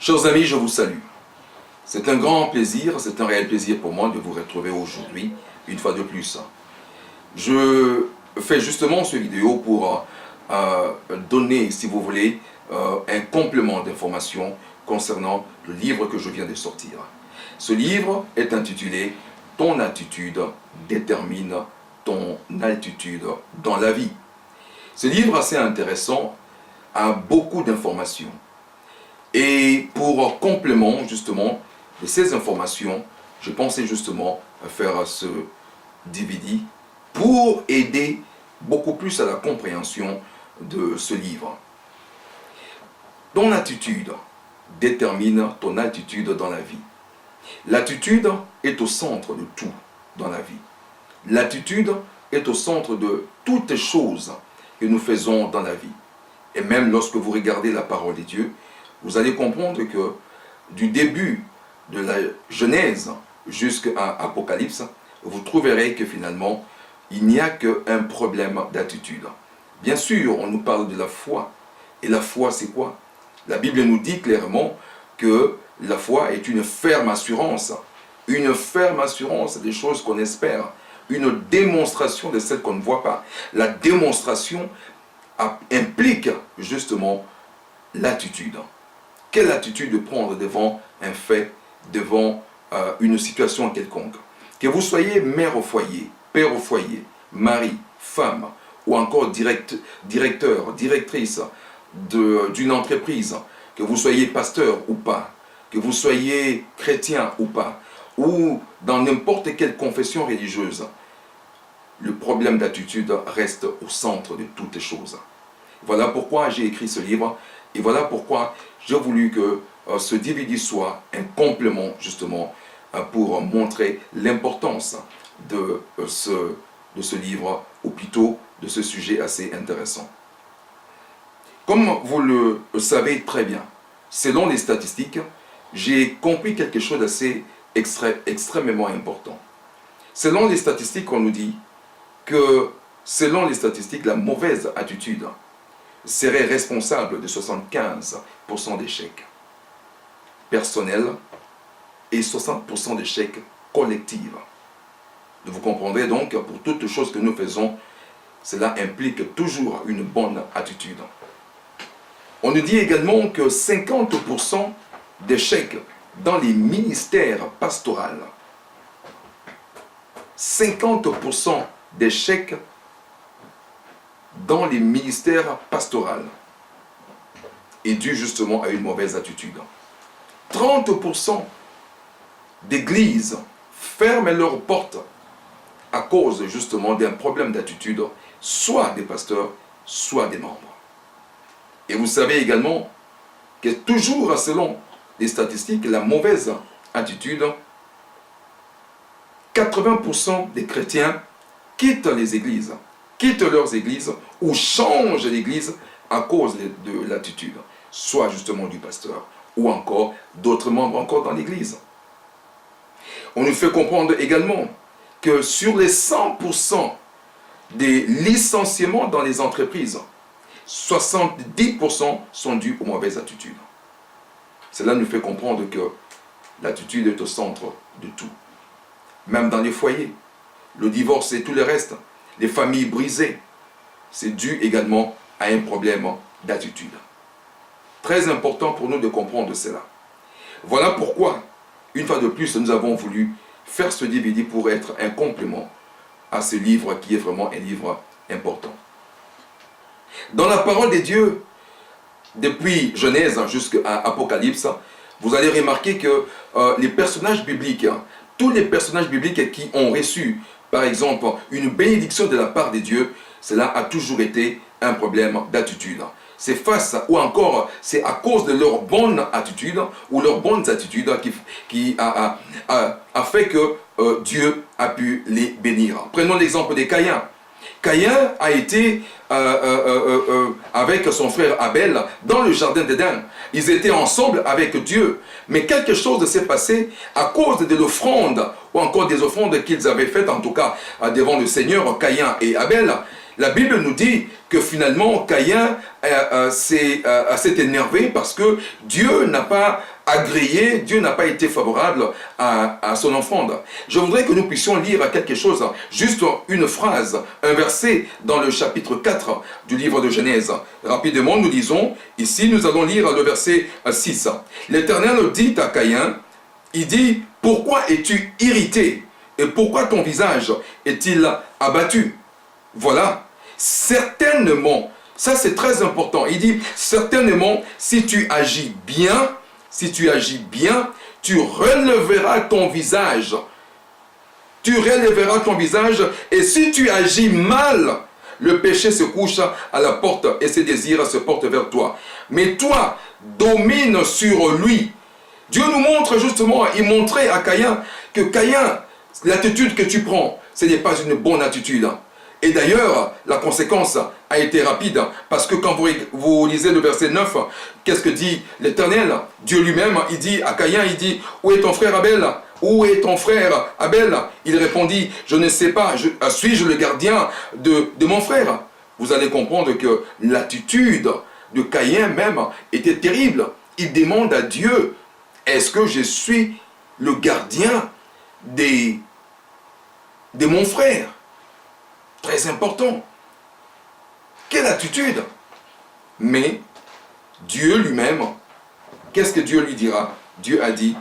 Chers amis, je vous salue. C'est un grand plaisir, c'est un réel plaisir pour moi de vous retrouver aujourd'hui, une fois de plus. Je fais justement cette vidéo pour donner, si vous voulez, un complément d'information concernant le livre que je viens de sortir. Ce livre est intitulé « Ton attitude détermine ton altitude dans la vie ». Ce livre assez intéressant a beaucoup d'informations. Et pour complément justement de ces informations, je pensais justement à faire ce DVD pour aider beaucoup plus à la compréhension de ce livre. Ton attitude détermine ton altitude dans la vie. L'attitude est au centre de tout dans la vie. L'attitude est au centre de toutes les choses que nous faisons dans la vie. Et même lorsque vous regardez la parole de Dieu, vous allez comprendre que du début de la Genèse jusqu'à Apocalypse, vous trouverez que finalement, il n'y a qu'un problème d'attitude. Bien sûr, on nous parle de la foi. Et la foi, c'est quoi? La Bible nous dit clairement que la foi est une ferme assurance. Une ferme assurance des choses qu'on espère. Une démonstration de celles qu'on ne voit pas. La démonstration implique justement l'attitude. Quelle attitude prendre devant un fait, devant une situation quelconque? Que vous soyez mère au foyer, père au foyer, mari, femme, ou encore directeur, directrice d'une entreprise, que vous soyez pasteur ou pas, que vous soyez chrétien ou pas, ou dans n'importe quelle confession religieuse, le problème d'attitude reste au centre de toutes les choses. Voilà pourquoi j'ai écrit ce livre, et voilà pourquoi j'ai voulu que ce DVD soit un complément justement pour montrer l'importance de ce livre, ou plutôt de ce sujet assez intéressant. Comme vous le savez très bien, selon les statistiques, j'ai compris quelque chose d'assez extrêmement important. Selon les statistiques, on nous dit que, selon les statistiques, la mauvaise attitude serait responsable de 75% d'échecs personnels et 60% d'échecs collectifs. Vous comprendrez donc que pour toutes choses que nous faisons, cela implique toujours une bonne attitude. On nous dit également que 50% d'échecs dans les ministères pastoraux, 50% d'échecs dans les ministères pastoraux est dû justement à une mauvaise attitude. 30% d'églises ferment leurs portes à cause justement d'un problème d'attitude, soit des pasteurs, soit des membres. Et vous savez également que toujours selon les statistiques, la mauvaise attitude, 80% des chrétiens quittent les églises, quittent leurs églises ou changent l'église à cause de l'attitude, soit justement du pasteur ou encore d'autres membres encore dans l'église. On nous fait comprendre également que sur les 100% des licenciements dans les entreprises, 70% sont dus aux mauvaises attitudes. Cela nous fait comprendre que l'attitude est au centre de tout. Même dans les foyers, le divorce et tout le reste, les familles brisées, c'est dû également à un problème d'attitude. Très important pour nous de comprendre cela. Voilà pourquoi, une fois de plus, nous avons voulu faire ce DVD pour être un complément à ce livre qui est vraiment un livre important. Dans la parole de Dieu, depuis Genèse jusqu'à Apocalypse, vous allez remarquer que les personnages bibliques, tous les personnages bibliques qui ont reçu, par exemple, une bénédiction de la part de Dieu, cela a toujours été un problème d'attitude. C'est face, ou encore, c'est à cause de leur bonne attitude, ou leurs bonnes attitudes qui a fait que Dieu a pu les bénir. Prenons l'exemple de Caïn. Caïn a été avec son frère Abel dans le jardin d'Éden. Ils étaient ensemble avec Dieu. Mais quelque chose s'est passé à cause de l'offrande, ou encore des offrandes qu'ils avaient faites, en tout cas devant le Seigneur, Caïn et Abel. La Bible nous dit que finalement Caïn s'est énervé parce que Dieu n'a pas agréé, Dieu n'a pas été favorable à son offrande. Je voudrais que nous puissions lire quelque chose, juste une phrase, un verset dans le chapitre 4 du livre de Genèse. Rapidement, nous lisons, ici nous allons lire le verset 6. L'Éternel dit à Caïn, il dit, « Pourquoi es-tu irrité et pourquoi ton visage est-il abattu ?» Voilà, certainement, ça c'est très important, il dit, certainement, si tu agis bien, tu relèveras ton visage. Tu relèveras ton visage, et si tu agis mal, le péché se couche à la porte et ses désirs se portent vers toi. Mais toi, domine sur lui. Dieu nous montre justement, il montrait à Caïn que Caïn, l'attitude que tu prends, ce n'est pas une bonne attitude. Et d'ailleurs, la conséquence a été rapide, parce que quand vous lisez le verset 9, qu'est-ce que dit l'Éternel? Dieu lui-même, il dit à Caïn, il dit, « Où est ton frère Abel? Où est ton frère Abel ?» Il répondit, « Je ne sais pas, suis-je le gardien de mon frère ?» Vous allez comprendre que l'attitude de Caïn même était terrible. Il demande à Dieu, « Est-ce que je suis le gardien de mon frère ?» Très important. Quelle attitude! Mais Dieu lui-même, qu'est-ce que Dieu lui dira? Dieu a dit,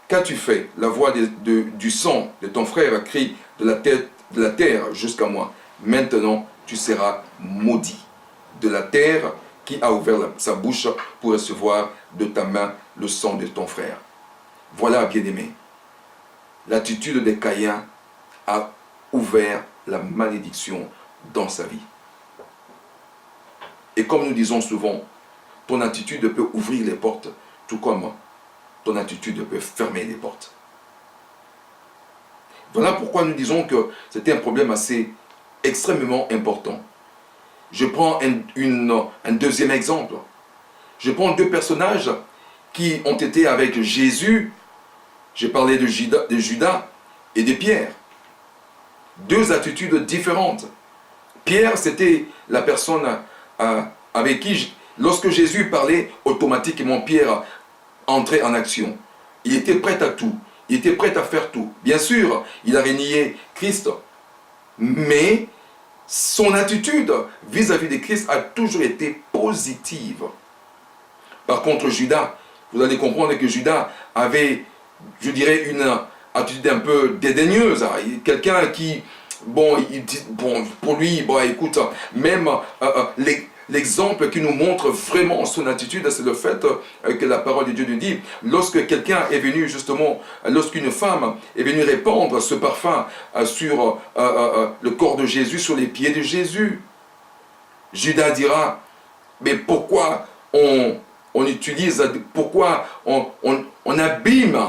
qu'as-tu fait? La voix du sang de ton frère crie de la terre jusqu'à moi. Maintenant, tu seras maudit de la terre qui a ouvert sa bouche pour recevoir de ta main le sang de ton frère. Voilà, bien-aimé, l'attitude de Caïn a ouvert la malédiction dans sa vie. Et comme nous disons souvent, ton attitude peut ouvrir les portes, tout comme ton attitude peut fermer les portes. Voilà pourquoi nous disons que c'était un problème assez extrêmement important. Je prends un deuxième exemple. Je prends deux personnages qui ont été avec Jésus. J'ai parlé de Judas et de Pierre. Deux attitudes différentes. Pierre, c'était la personne avec qui, lorsque Jésus parlait, automatiquement Pierre entrait en action. Il était prêt à tout. Il était prêt à faire tout. Bien sûr, il a renié Christ. Mais son attitude vis-à-vis de Christ a toujours été positive. Par contre, Judas, vous allez comprendre que Judas avait, je dirais, une attitude un peu dédaigneuse. Quelqu'un qui, bon, pour lui, bon, écoute, même l'exemple qui nous montre vraiment son attitude, c'est le fait que la parole de Dieu nous dit, lorsque quelqu'un est venu justement, lorsqu'une femme est venue répandre ce parfum sur le corps de Jésus, sur les pieds de Jésus, Judas dira, mais pourquoi on utilise, pourquoi on abîme,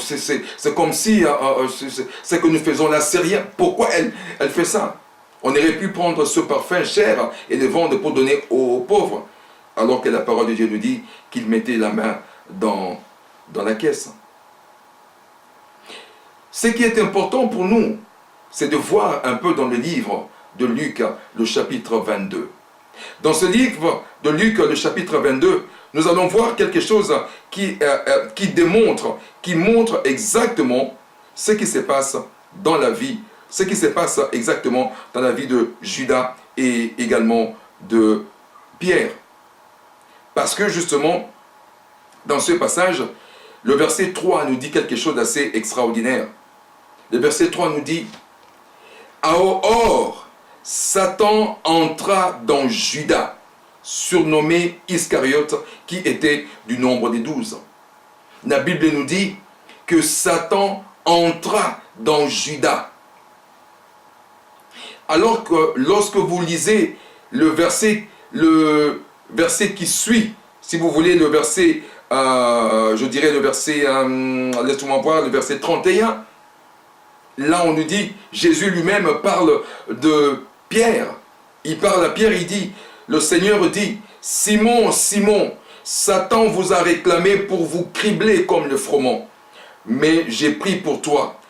c'est comme si ce que nous faisons là, c'est rien. Pourquoi elle fait ça? On aurait pu prendre ce parfum cher et le vendre pour donner aux pauvres, alors que la parole de Dieu nous dit qu'il mettait la main dans la caisse. Ce qui est important pour nous, c'est de voir un peu dans le livre de Luc, le chapitre 22. Dans ce livre de Luc, le chapitre 22, nous allons voir quelque chose qui montre exactement ce qui se passe dans la vie, ce qui se passe exactement dans la vie de Judas et également de Pierre. Parce que justement, dans ce passage, le verset 3 nous dit quelque chose d'assez extraordinaire. Le verset 3 nous dit, « Or, Satan entra dans Judas, surnommé Iscariote, qui était du nombre des 12. » La Bible nous dit que Satan entra dans Judas. Alors que lorsque vous lisez le verset qui suit, si vous voulez le verset, je dirais le verset, laissez-moi voir, le verset 31, là on nous dit, Jésus lui-même parle de Pierre. Il parle à Pierre, il dit, le Seigneur dit, Simon, Simon, Satan vous a réclamé pour vous cribler comme le froment. Mais j'ai prié pour toi,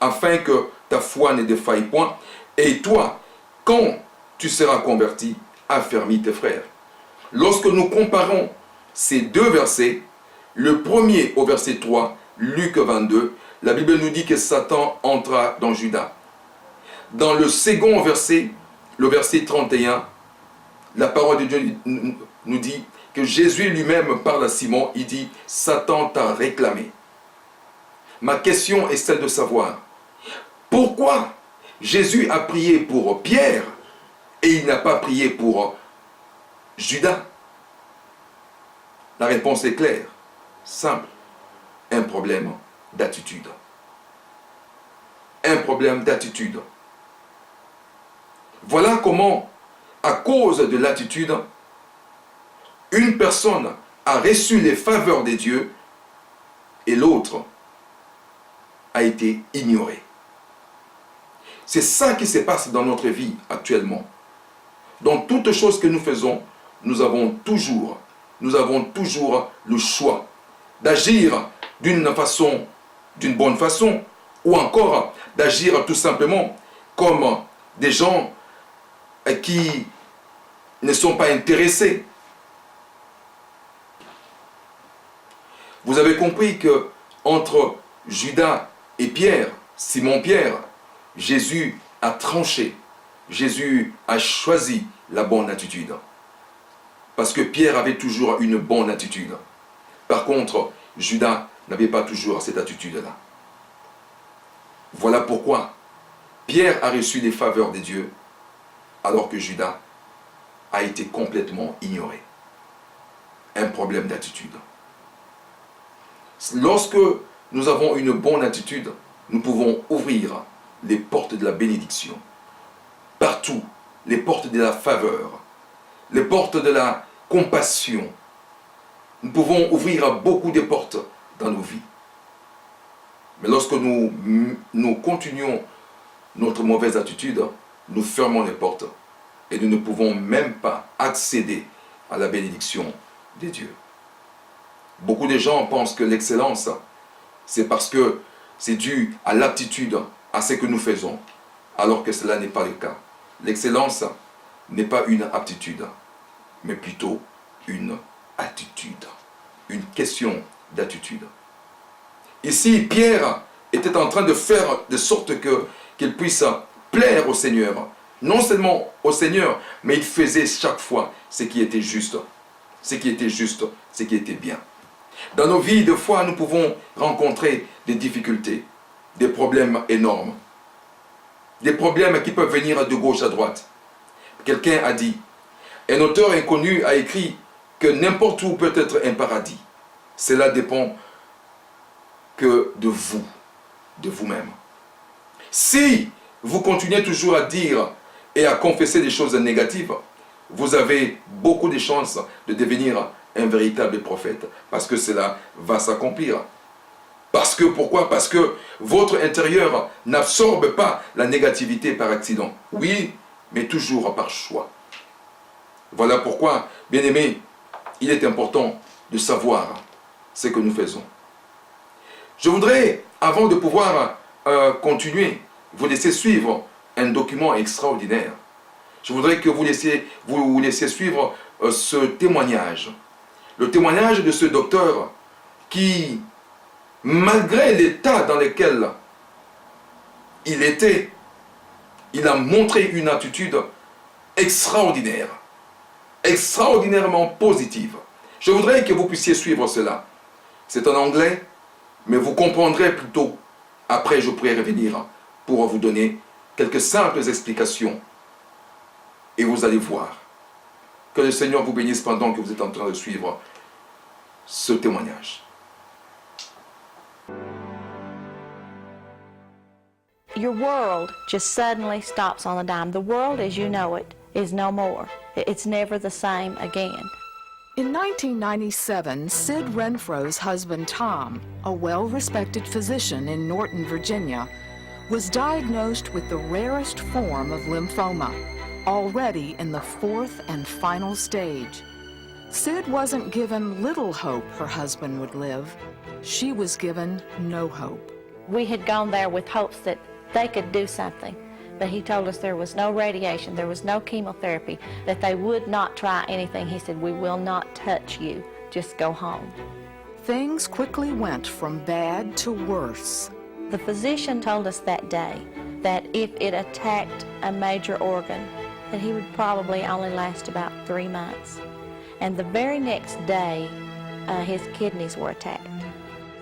afin que ta foi ne défaille point. Et toi, quand tu seras converti, affermis tes frères. Lorsque nous comparons ces deux versets, le premier au verset 3, Luc 22, la Bible nous dit que Satan entra dans Judas. Dans le second verset, le verset 31, la parole de Dieu nous dit que Jésus lui-même parle à Simon, il dit « Satan t'a réclamé ». Ma question est celle de savoir, pourquoi Jésus a prié pour Pierre et il n'a pas prié pour Judas? La réponse est claire, simple, un problème d'attitude. Un problème d'attitude. Voilà comment, à cause de l'attitude, une personne a reçu les faveurs de Dieu et l'autre a été ignorée. C'est ça qui se passe dans notre vie actuellement. Dans toutes choses que nous faisons, nous avons toujours le choix d'agir d'une bonne façon, ou encore d'agir tout simplement comme des gens qui ne sont pas intéressés. Vous avez compris que entre Judas et Pierre, Simon-Pierre, Jésus a tranché. Jésus a choisi la bonne attitude. Parce que Pierre avait toujours une bonne attitude. Par contre, Judas n'avait pas toujours cette attitude-là. Voilà pourquoi Pierre a reçu les faveurs de Dieu, alors que Judas a été complètement ignoré. Un problème d'attitude. Lorsque nous avons une bonne attitude, nous pouvons ouvrir les portes de la bénédiction. Partout, les portes de la faveur, les portes de la compassion. Nous pouvons ouvrir beaucoup de portes dans nos vies. Mais lorsque nous continuons notre mauvaise attitude, nous fermons les portes et nous ne pouvons même pas accéder à la bénédiction de Dieu. Beaucoup de gens pensent que l'excellence, c'est parce que c'est dû à l'aptitude, à ce que nous faisons, alors que cela n'est pas le cas. L'excellence n'est pas une aptitude, mais plutôt une attitude, une question d'attitude. Ici, Pierre était en train de faire de sorte qu'il puisse plaire au Seigneur. Non seulement au Seigneur, mais il faisait chaque fois ce qui était juste, ce qui était juste, ce qui était bien. Dans nos vies, des fois, nous pouvons rencontrer des difficultés, des problèmes énormes, des problèmes qui peuvent venir de gauche à droite. Quelqu'un a dit, un auteur inconnu a écrit que n'importe où peut être un paradis. Cela dépend que de vous, de vous-même. Si vous continuez toujours à dire et à confesser des choses négatives, vous avez beaucoup de chances de devenir un véritable prophète, parce que cela va s'accomplir. Parce que, pourquoi? Parce que votre intérieur n'absorbe pas la négativité par accident. Oui, mais toujours par choix. Voilà pourquoi, bien-aimés, il est important de savoir ce que nous faisons. Je voudrais, avant de pouvoir continuer, vous laisser suivre un document extraordinaire. Je voudrais que vous laissiez suivre ce témoignage. Le témoignage de ce docteur qui, malgré l'état dans lequel il était, il a montré une attitude extraordinaire, extraordinairement positive. Je voudrais que vous puissiez suivre cela. C'est en anglais, mais vous comprendrez plutôt. Après, je pourrai revenir pour vous donner quelques simples explications. Et vous allez voir. Que le Seigneur vous bénisse pendant que vous êtes en train de suivre ce témoignage. Your world just suddenly stops on a dime. The world as you know it is no more. It's never the same again. In 1997, Sid Renfro's husband Tom, a well-respected physician in Norton, Virginia, was diagnosed with the rarest form of lymphoma, already in the 4th and final stage. Sid wasn't given little hope her husband would live. She was given no hope. We had gone there with hopes that they could do something. But he told us there was no radiation, there was no chemotherapy, that they would not try anything. He said, we will not touch you, just go home. Things quickly went from bad to worse. The physician told us that day that if it attacked a major organ, that he would probably only last about 3 months. And the very next day, his kidneys were attacked.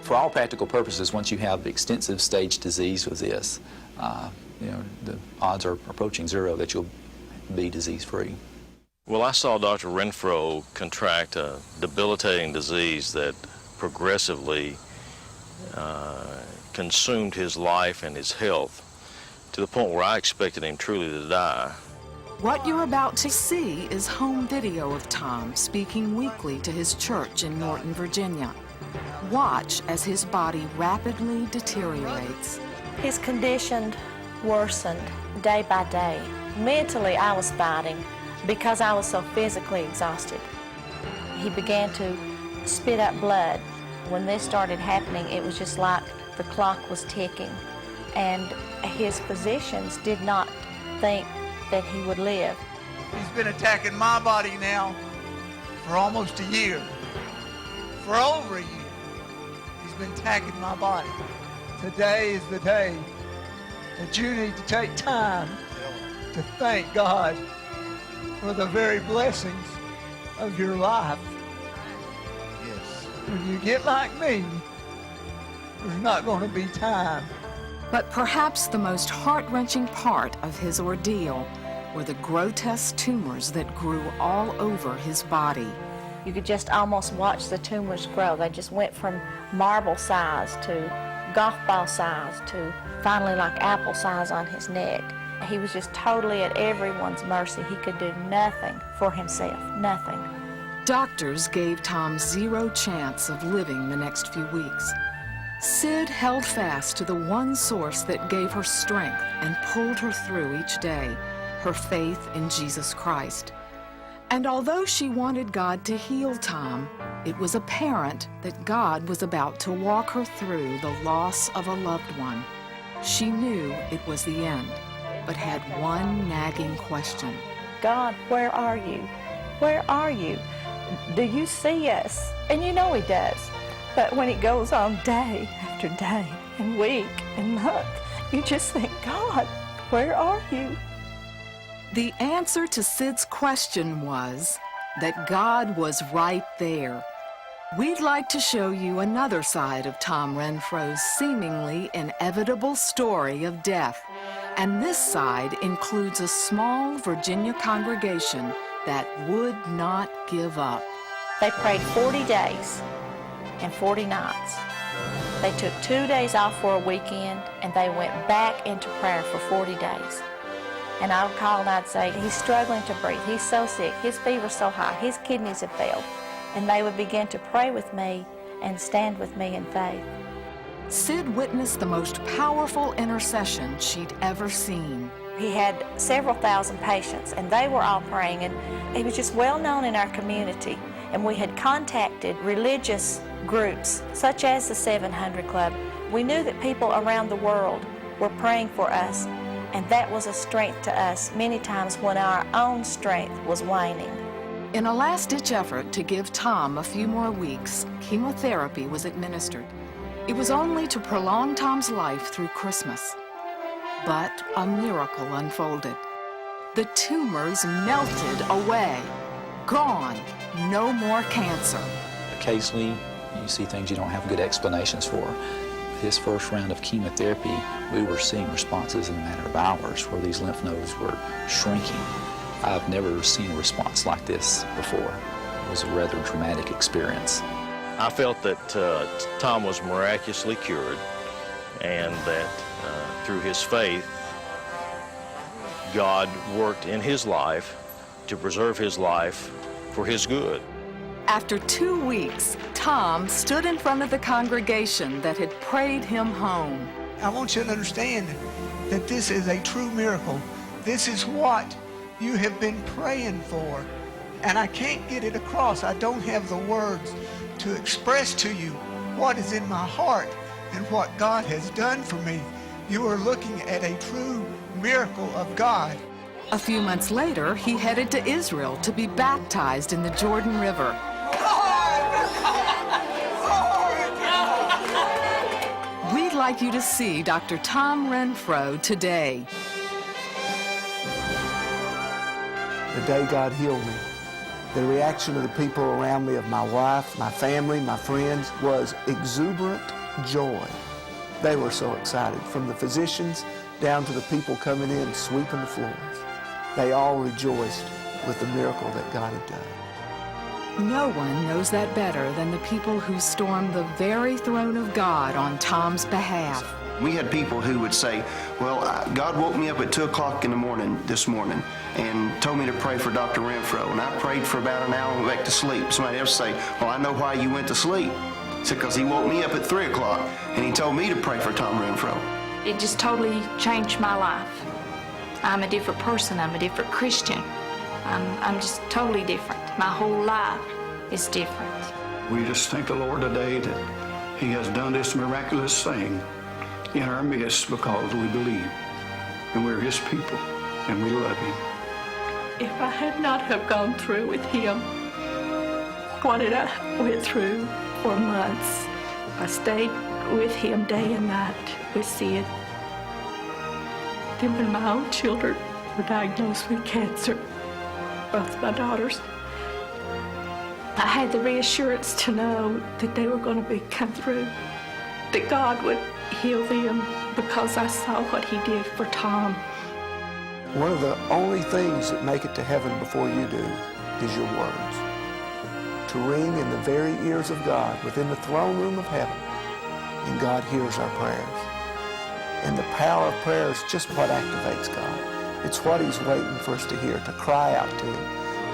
For all practical purposes, once you have extensive stage disease with this, the odds are approaching zero that you'll be disease-free. Well, I saw Dr. Renfro contract a debilitating disease that progressively consumed his life and his health to the point where I expected him truly to die. What you're about to see is home video of Tom speaking weekly to his church in Norton, Virginia. Watch as his body rapidly deteriorates. His condition worsened day by day. Mentally, I was fighting because I was so physically exhausted. He began to spit up blood. When this started happening, it was just like the clock was ticking, and his physicians did not think that he would live. He's been attacking my body now for almost a year. For over a year, he's been attacking my body. Today is the day that you need to take time to thank God for the very blessings of your life. Yes. When you get like me, there's not going to be time. But perhaps the most heart-wrenching part of his ordeal were the grotesque tumors that grew all over his body. You could just almost watch the tumors grow. They just went from marble size to golf ball size to finally like apple size on his neck. He was just totally at everyone's mercy. He could do nothing for himself, nothing. Doctors gave Tom zero chance of living the next few weeks. Sid held fast to the one source that gave her strength and pulled her through each day, her faith in Jesus Christ. And although she wanted God to heal Tom, it was apparent that God was about to walk her through the loss of a loved one. She knew it was the end, but had one nagging question. God, where are you? Where are you? Do you see us? And you know he does. But when it goes on day after day and week and month, you just think, God, where are you? The answer to Sid's question was that God was right there. We'd like to show you another side of Tom Renfro's seemingly inevitable story of death. And this side includes a small Virginia congregation that would not give up. They prayed 40 days and 40 nights. They took 2 days off for a weekend, and they went back into prayer for 40 days. And I would call and I'd say, he's struggling to breathe. He's so sick. His fever's so high. His kidneys have failed. And they would begin to pray with me and stand with me in faith. Sid witnessed the most powerful intercession she'd ever seen. He had several thousand patients, and they were all praying, and he was just well known in our community. And we had contacted religious groups, such as the 700 Club. We knew that people around the world were praying for us, and that was a strength to us many times when our own strength was waning. In a last-ditch effort to give Tom a few more weeks, chemotherapy was administered. It was only to prolong Tom's life through Christmas. But a miracle unfolded. The tumors melted away. Gone. No more cancer. Occasionally, you see things you don't have good explanations for. His first round of chemotherapy, we were seeing responses in a matter of hours where these lymph nodes were shrinking. I've never seen a response like this before. It was a rather dramatic experience. I felt that Tom was miraculously cured, and that through his faith, God worked in his life to preserve his life for his good. After 2 weeks, Tom stood in front of the congregation that had prayed him home. I want you to understand that this is a true miracle. This is what you have been praying for. And I can't get it across. I don't have the words to express to you what is in my heart and what God has done for me. You are looking at a true miracle of God. A few months later, he headed to Israel to be baptized in the Jordan River. We'd like you to see Dr. Tom Renfro today. The day God healed me, the reaction of the people around me, of my wife, my family, my friends, was exuberant joy. They were so excited, from the physicians down to the people coming in sweeping the floors. They all rejoiced with the miracle that God had done. No one knows that better than the people who stormed the very throne of God on Tom's behalf. We had people who would say, well, God woke me up at 2 o'clock in the morning this morning and told me to pray for Dr. Renfro. And I prayed for about an hour and went back to sleep. Somebody else say, well, I know why you went to sleep. It's because he woke me up at 3 o'clock and he told me to pray for Tom Renfro. It just totally changed my life. I'm a different person. I'm a different Christian. I'm just totally different. My whole life is different. We just thank the Lord today that he has done this miraculous thing in our midst because we believe and we're his people and we love him. If I had not have gone through with him what I went through for months, I stayed with him day and night with Sid. Then when my own children were diagnosed with cancer, both my daughters, I had the reassurance to know that they were going to come through, that God would heal them because I saw what he did for Tom. One of the only things that make it to heaven before you do is your words. To ring in the very ears of God within the throne room of heaven, and God hears our prayers. And the power of prayer is just what activates God. It's what he's waiting for us to hear, to cry out to him,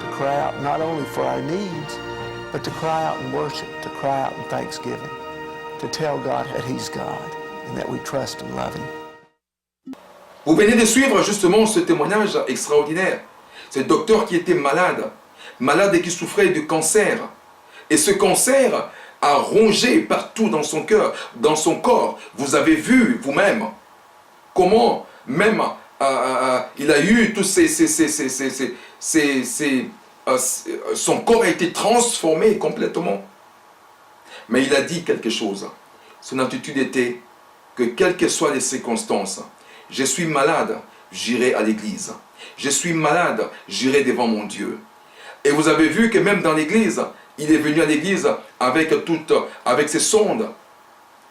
to cry out not only for our needs, but to cry out in worship, to cry out in thanksgiving, to tell God that he's God and that we trust and love him. Vous venez de suivre justement ce témoignage extraordinaire. Ce docteur qui était malade, malade et qui souffrait de cancer. Et ce cancer a rongé partout dans son cœur, dans son corps. Vous avez vu vous-même comment même il a eu tous son corps a été transformé complètement. Mais il a dit quelque chose. Son attitude était que quelles que soient les circonstances, je suis malade, j'irai à l'église. Je suis malade, j'irai devant mon Dieu. Et vous avez vu que même dans l'église, il est venu à l'église avec ses sondes.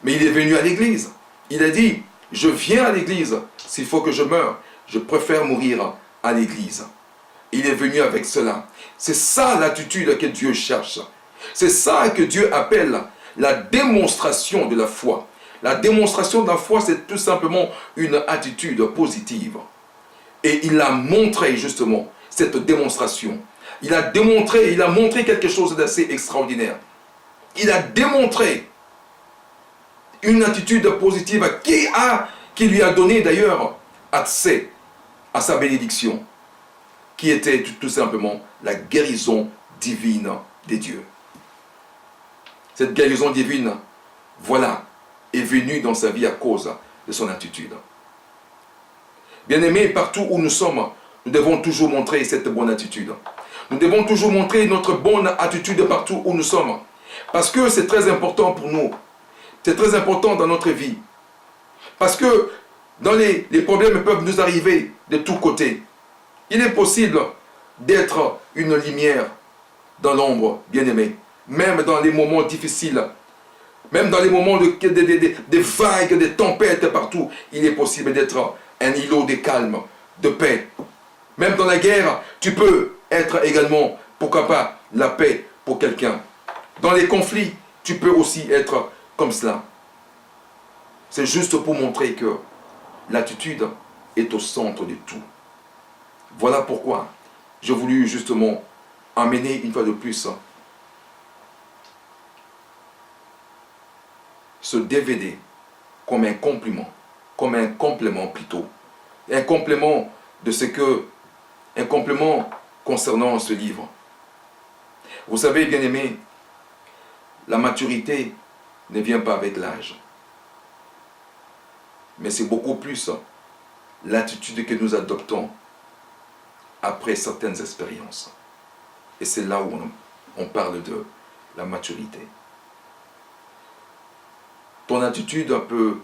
Mais il est venu à l'église. Il a dit, je viens à l'église. S'il faut que je meure, je préfère mourir à l'église. Il est venu avec cela. C'est ça l'attitude que Dieu cherche. C'est ça que Dieu appelle la démonstration de la foi. La démonstration de la foi, c'est tout simplement une attitude positive. Et il a montré justement cette démonstration. Il a montré quelque chose d'assez extraordinaire. Il a démontré une attitude positive qui lui a donné d'ailleurs accès à sa bénédiction, qui était tout simplement la guérison divine des dieux. Cette guérison divine, voilà, est venue dans sa vie à cause de son attitude. Bien-aimés, partout où nous sommes, nous devons toujours montrer cette bonne attitude. Nous devons toujours montrer notre bonne attitude partout où nous sommes. Parce que c'est très important pour nous. C'est très important dans notre vie. Parce que les problèmes peuvent nous arriver de tous côtés. Il est possible d'être une lumière dans l'ombre, bien-aimés. Même dans les moments difficiles. Même dans les moments de vagues, de tempêtes partout. Il est possible d'être un îlot de calme, de paix. Même dans la guerre, tu peux être également, pourquoi pas, la paix pour quelqu'un. Dans les conflits, tu peux aussi être comme cela. C'est juste pour montrer que l'attitude est au centre de tout. Voilà pourquoi j'ai voulu justement amener une fois de plus ce DVD comme un complément plutôt. Un complément de ce que, un complément concernant ce livre. Vous savez, bien-aimés, la maturité ne vient pas avec l'âge. mais c'est beaucoup plus l'attitude que nous adoptons après certaines expériences. Et c'est là où on parle de la maturité. Ton attitude peut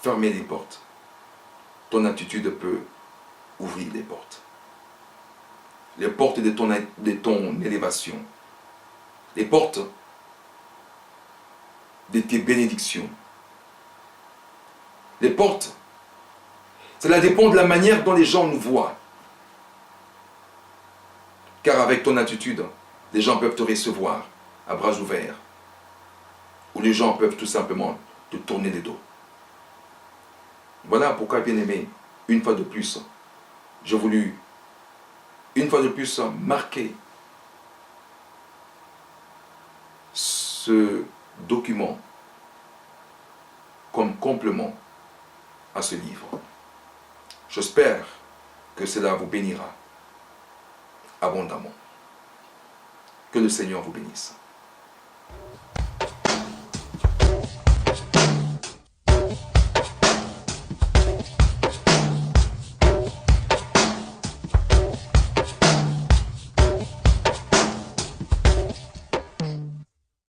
fermer les portes. Ton attitude peut ouvrir les portes. Les portes de ton élévation. Les portes de tes bénédictions. Les portes, cela dépend de la manière dont les gens nous voient. Car avec ton attitude, les gens peuvent te recevoir à bras ouverts. Ou les gens peuvent tout simplement te tourner les dos. Voilà pourquoi, bien-aimé, une fois de plus, j'ai voulu, une fois de plus, marquer ce document comme complément à ce livre. J'espère que cela vous bénira abondamment. Que le Seigneur vous bénisse.